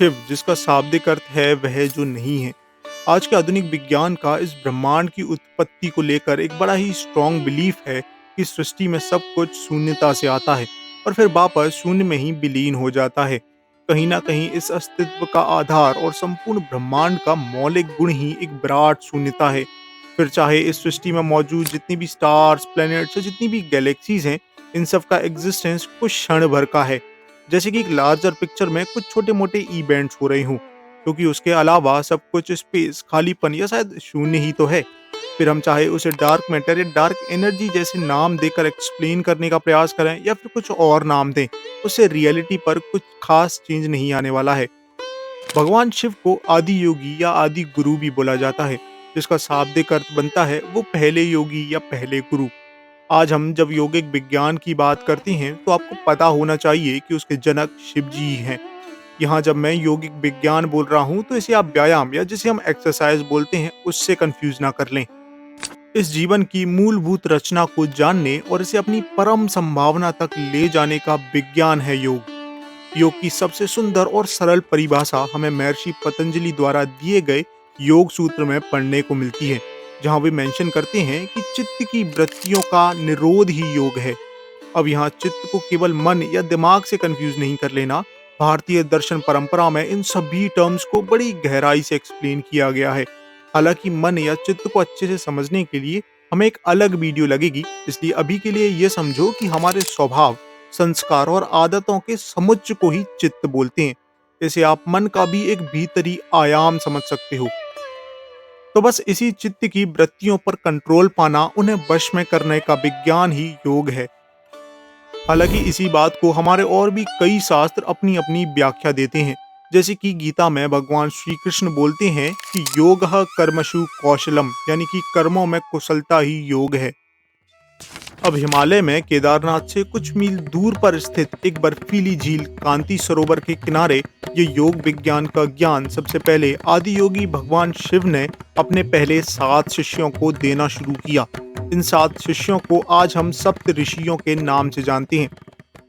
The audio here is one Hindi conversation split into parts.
शिव, जिसका शाब्दिक अर्थ है वह जो नहीं है। आज के आधुनिक विज्ञान का इस ब्रह्मांड की उत्पत्ति को लेकर एक बड़ा ही स्ट्रॉन्ग बिलीफ है कि सृष्टि में सब कुछ शून्यता से आता है और फिर वापस शून्य में ही विलीन हो जाता है। कहीं ना कहीं इस अस्तित्व का आधार और संपूर्ण ब्रह्मांड का मौलिक गुण ही एक विराट शून्यता है। फिर चाहे इस सृष्टि में मौजूद जितनी भी स्टार्स, प्लैनेट्स और जितनी भी गैलेक्सीज हैं, इन सब का एग्जिस्टेंस कुछ क्षण भर का है। जैसे कि एक लार्जर पिक्चर में कुछ छोटे मोटे इवेंट्स हो रहे हों, क्योंकि उसके अलावा सब कुछ स्पेस, खालीपन या शायद शून्य ही तो है। फिर हम चाहे उसे डार्क मैटर या डार्क एनर्जी जैसे नाम देकर एक्सप्लेन करने का प्रयास करें या फिर कुछ और नाम दें, उससे रियलिटी पर कुछ खास चेंज नहीं आने वाला है। भगवान शिव को आदि योगी या आदि गुरु भी बोला जाता है, जिसका शाब्दिक अर्थ बनता है वो पहले योगी या पहले गुरु। आज हम जब योगिक विज्ञान की बात करते हैं तो आपको पता होना चाहिए कि उसके जनक शिव जी ही हैं। यहाँ जब मैं यौगिक विज्ञान बोल रहा हूँ तो इसे आप व्यायाम या जिसे हम एक्सरसाइज बोलते हैं उससे कंफ्यूज ना कर लें। इस जीवन की मूलभूत रचना को जानने और इसे अपनी परम संभावना तक ले जाने का विज्ञान है योग। योग की सबसे सुंदर और सरल परिभाषा हमें महर्षि पतंजलि द्वारा दिए गए योग सूत्र में पढ़ने को मिलती है, जहाँ वे मेंशन करते हैं कि चित्त की वृत्तियों का निरोध ही योग है। अब यहाँ चित्त को केवल मन या दिमाग से कंफ्यूज नहीं कर लेना। भारतीय दर्शन परंपरा में इन सभी टर्म्स को बड़ी गहराई से एक्सप्लेन किया गया है। हालांकि मन या चित्त को अच्छे से समझने के लिए हमें एक अलग वीडियो लगेगी, इसलिए अभी के लिए ये समझो कि हमारे स्वभाव, संस्कार और आदतों के समुच्चय को ही चित्त बोलते हैं। इसे आप मन का भी एक भीतरी आयाम समझ सकते हो। तो बस इसी चित्त की वृत्तियों पर कंट्रोल पाना, उन्हें वश में करने का विज्ञान ही योग है। हालांकि इसी बात को हमारे और भी कई शास्त्र अपनी अपनी व्याख्या देते हैं। जैसे कि गीता में भगवान श्री कृष्ण बोलते हैं कि योगः कर्मसु कौशलम, यानी कि कर्मों में कुशलता ही योग है। अब हिमालय में केदारनाथ से कुछ मील दूर पर स्थित एक बर्फीली झील कांति सरोवर के किनारे ये योग विज्ञान का ज्ञान सबसे पहले आदि योगी भगवान शिव ने अपने पहले 7 शिष्यों को देना शुरू किया। इन 7 शिष्यों को आज हम सप्त ऋषियों के नाम से जानते हैं।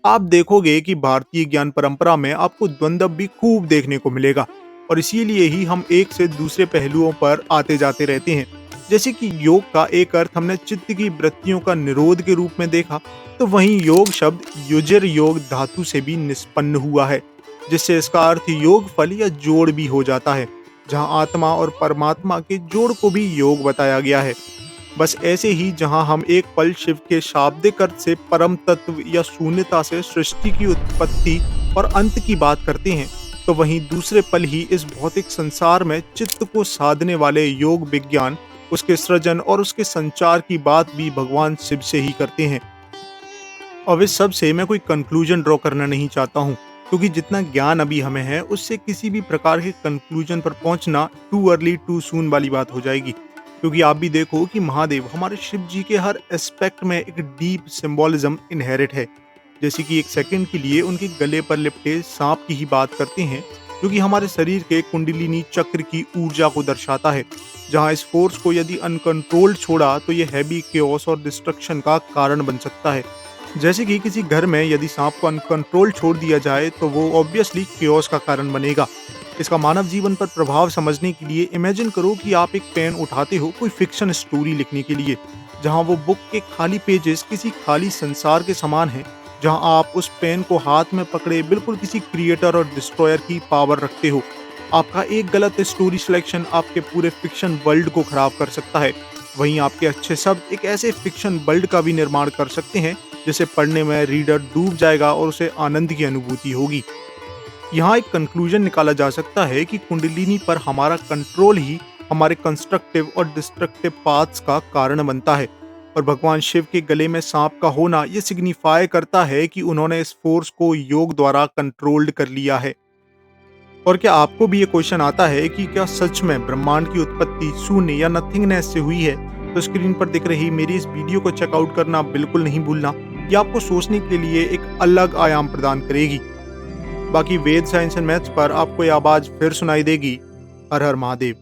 आप देखोगे कि भारतीय ज्ञान परंपरा में आपको द्वंद्व भी खूब देखने को मिलेगा और इसीलिए ही हम एक से दूसरे पहलुओं पर आते जाते रहते हैं। जैसे कि योग का एक अर्थ हमने चित्त की वृत्तियों का निरोध के रूप में देखा, तो वहीं योग शब्द युजर योग धातु से भी निष्पन्न हुआ है, जिससे इसका अर्थ योग फल या जोड़ भी हो जाता है, जहां आत्मा और परमात्मा के जोड़ को भी योग बताया गया है। बस ऐसे ही जहां हम एक पल शिव के शाब्दिक अर्थ से परम तत्व या शून्यता से सृष्टि की उत्पत्ति और अंत की बात करते हैं, तो वहीं दूसरे पल ही इस भौतिक संसार में चित्त को साधने वाले योग विज्ञान, उसके सृजन और उसके संचार की बात भी भगवान शिव से ही करते हैं। अब इस सब से मैं कोई कंक्लूजन ड्रॉ करना नहीं चाहता हूँ, क्योंकि जितना ज्ञान अभी हमें है उससे किसी भी प्रकार के कंक्लूजन पर पहुंचना टू अर्ली टू सून वाली बात हो जाएगी। क्योंकि आप भी देखो कि महादेव हमारे शिव जी के हर एस्पेक्ट में एक डीप सिंबोलिज्म इनहेरिट है। जैसे कि एक सेकंड के लिए उनके गले पर लिपटे सांप की ही बात करते हैं, जो कि हमारे शरीर के कुंडलिनी चक्र की ऊर्जा को दर्शाता है, जहां इस फोर्स को यदि अनकंट्रोल्ड छोड़ा तो ये हैवी केओस और डिस्ट्रक्शन का कारण बन सकता है। जैसे कि किसी घर में यदि सांप को अनकंट्रोल छोड़ दिया जाए तो वो ऑब्वियसली केओस का कारण बनेगा। इसका मानव जीवन पर प्रभाव समझने के लिए इमेजिन करो कि आप एक पेन उठाते हो कोई फिक्शन स्टोरी लिखने के लिए, जहां वो बुक के खाली पेजेस किसी खाली संसार के समान हैं, जहां आप उस पेन को हाथ में पकड़े बिल्कुल किसी क्रिएटर और डिस्ट्रॉयर की पावर रखते हो। आपका एक गलत स्टोरी सिलेक्शन आपके पूरे फिक्शन वर्ल्ड को खराब कर सकता है। वहीं आपके अच्छे शब्द एक ऐसे फिक्शन वर्ल्ड का भी निर्माण कर सकते हैं जिसे पढ़ने में रीडर डूब जाएगा और उसे आनंद की अनुभूति होगी। यहाँ एक कंक्लूजन निकाला जा सकता है कि कुंडलिनी पर हमारा कंट्रोल ही हमारे कंस्ट्रक्टिव और डिस्ट्रक्टिव पाथ्स का कारण बनता है, और भगवान शिव के गले में सांप का होना ये सिग्निफाई करता है कि उन्होंने इस फोर्स को योग द्वारा कंट्रोल्ड कर लिया है। और क्या आपको भी ये क्वेश्चन आता है कि क्या सच में ब्रह्मांड की उत्पत्ति शून्य या नथिंगनेस से हुई है? तो स्क्रीन पर दिख रही मेरी इस वीडियो को चेकआउट करना बिल्कुल नहीं भूलना। ये आपको सोचने के लिए एक अलग आयाम प्रदान करेगी। बाकी वेद, साइंस एंड मैथ्स पर आपको ये आवाज फिर सुनाई देगी। हर हर महादेव।